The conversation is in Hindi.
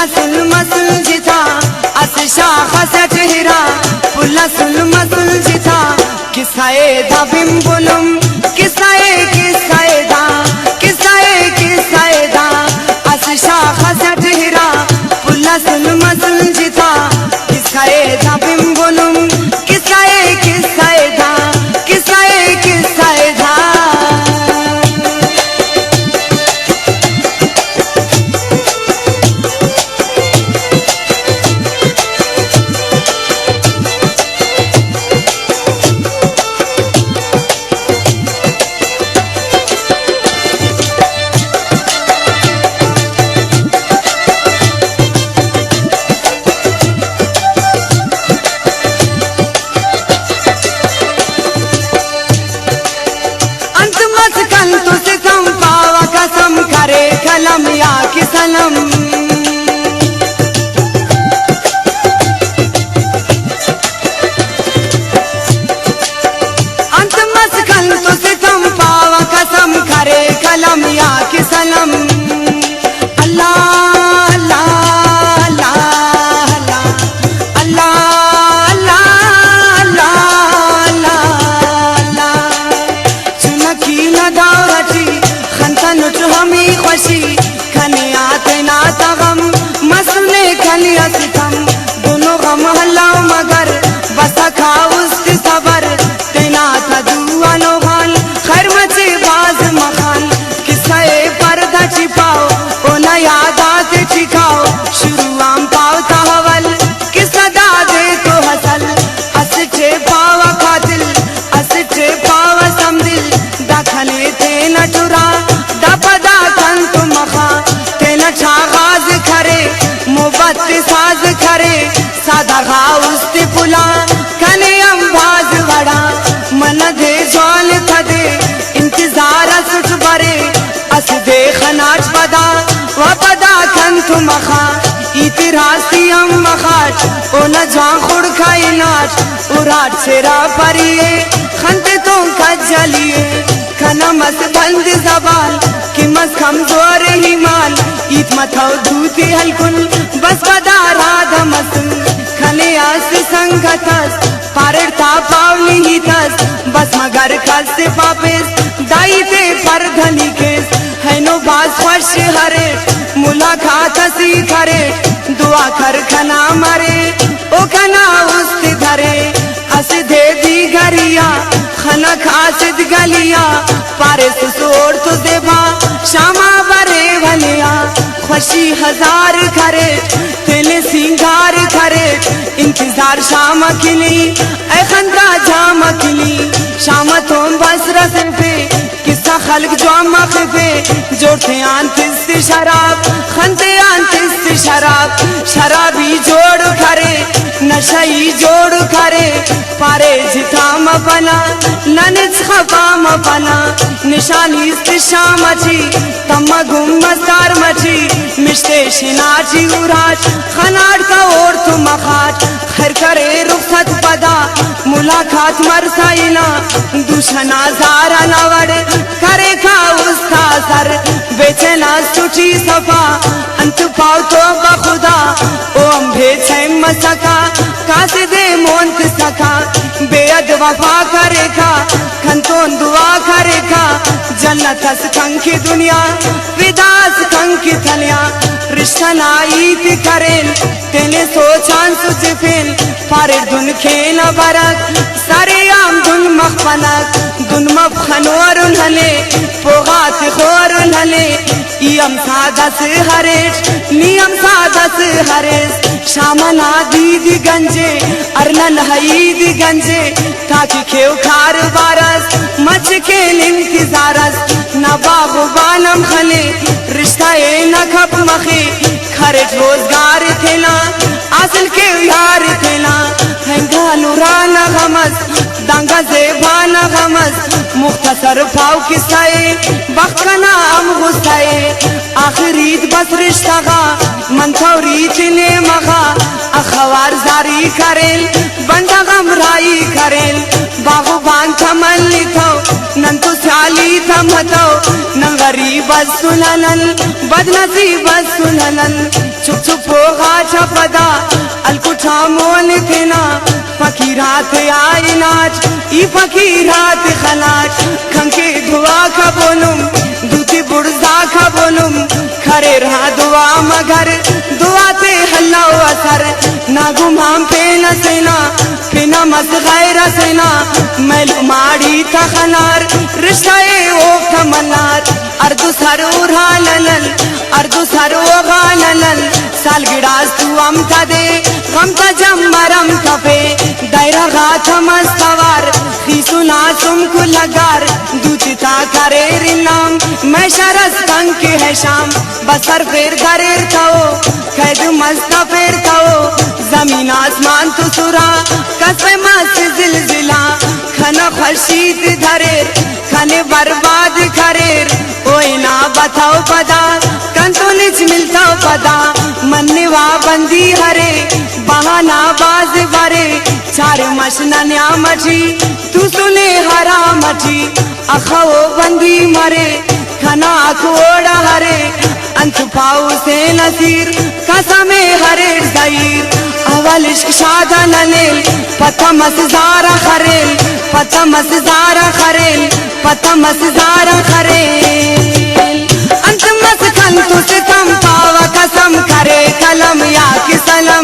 पुला सुल मसल जिथा अस शाखा से चेहरा पुला सुल मसल जिथा किसाए दा बिम बुलुम किसाए किसाए दा किसाए किसाए दा अस शाखा से चेहरा पुला सुल मसल जिथा किसाए दा बिम बुलुम किसाए किसाए दा किसाए किसाए दा कलम या कि सनम अंत मस्कन तो सितम पावा कसम करे कलम या कि सनम अल्लाह अल्लाह अल्लाह अल्लाह अल्लाह अल्लाह चुनकी न दावती खंतन हमी खुशी खने आते ना तगम मसले खलिया सितम दोनों गम हल्लाओ मगर बसा खा उसकी सबर तेना था दुआ नो हाल खैर मचे बाज मखान किस्से पर्दा छिपाओ ओ न याद आते छिखाओ शुरू आम पाओ तहवल किस्सा दादे तो हसल असचे पावा कातिल असचे पावा समदिल दाखने ते न चुरा दपदा कन तुम मखा तेना छागाज करे मोहब्बत साज करे सादा गाउस्ते पुला कने अंबाज वड़ा मन दे जान थदे इंतजार सुट बरे अस दे खनाच पदा वपदा कन तुम मखा इतिरासी हम मखाच ओ न जान खुड़ खाई नाच उराट सेरा परिए खंते तो कजलिए खना मस बंद जबान कि मस कमजोर ही मान ईद मथाओ दूती हलकुन बस बदा राधा मस खने आस संगतस पारता पावली ही तस बस मगर कस से वापस दाई ते पर धनी केस है नो बास फर्श हरे मुलाकात सी करे दुआ कर खना मरे ओ खना उस्ते धरे अस दे दी गरिया खना खासिद गलिया पारे सोर तो देवा शामा बरे भलिया खुशी हजार करे तेले सिंगार करे इंतजार शाम खिली ऐ खंदा जाम खिली शाम तुम बस रसन पे किस्सा खल्क जो मखफे जोड़ते आंतिस शराब खंदे आंतिस शराब शराबी जोड़ करे नशाई जोड़ करे पारे जिताम बना ननिच खफाम बना निशानी इस्तिशाम मची तम्मा गुम मस्तार मची मिश्ते शिनाची उराज खनाड का और तुम मखाट खैर करे रुखसत पदा मुलाकात मरसाइना दुश्मना जारा नवड़ करे खा उसका सर बेचना सुची सफा अंत पाओ तो बखुदा ओ अम्भे छैम मसका कासे दे मोंत सका बेअद वफा करे खा खंतों दुआ करे खा जन्नत अस कंकी दुनिया विदास कंकी थलिया रिश्ता नाईत करें तेने सोचान सुच फेल पारे दुन खेल बरक सारे आम दुन मखफनक दुन मखनोर उन्हले पोगात खोर उन्हले इयम सादस हरेश नियम सादस हरेश शामना दीद गंजे अरनन हईद गंजे ताकि खेव खार बारस मच के इंतजारस नबागो बानम खले रिश्ता ए न खप मखे खर्च रोजगार थेला असल के यार थेला हंगा नूराना गमस दंगा जेबाना गमस मुख्तसर फाव किसाए बखना हम गुस्साए आखिरी बस रिश्ता गा मंथौरी तिने मगा अखबार जारी करेल बंदा गमराई करेल बागो बान थमन लिखो नंतु साली थमतो न गरीब सुनलन बदनसीब सुनलन चुप चुप होगा छपदा अलकुठा मोन थेना फकीरात आई नाच ई फकीरात खलाच खंके धुआ का बोलुम दूती बुड़जा का बोलुम खरे रहा दुआ मगर दुआ ते हल्ला असर ना गुमाम पे न सेना फिना मस गैर सेना मैलू माड़ी था खनार रिश्ताए ओ कमनार अर्दु सर उड़ा ललल अर्दु सर ओगा ललल साल गिड़ास तू अमता दे गमता जम्मरम कफे दायरा गाथ मस्तवार खीसुना तुमको लगार दूचिता करे रिनाम मैं शरस कंक के है शाम बसर फेर दरेर थाओ कैद मस्ता फेर थाओ जमीन आसमान तो सुरा कसम मस्त जिलजिला खना खर्शीत धरेर खने बर्बाद करेर ओए ना बताओ पदा कंतो निच मिलता पदा मन्नेवा बंदी हरे बहाना बाज भरे चार मशना न्या मची तू सुने हरा मची अखो बंदी मरे खना अखोड़ा हरे अंत पाऊ से नसीर कसमे हरे जाहिर अवल इश्क शादा ननेल पता मसजारा खरेल पता मसजारा खरेल पता मसजारा खरेल अंत मस खंतु सितम पावा कसम करे कलम या कि सलम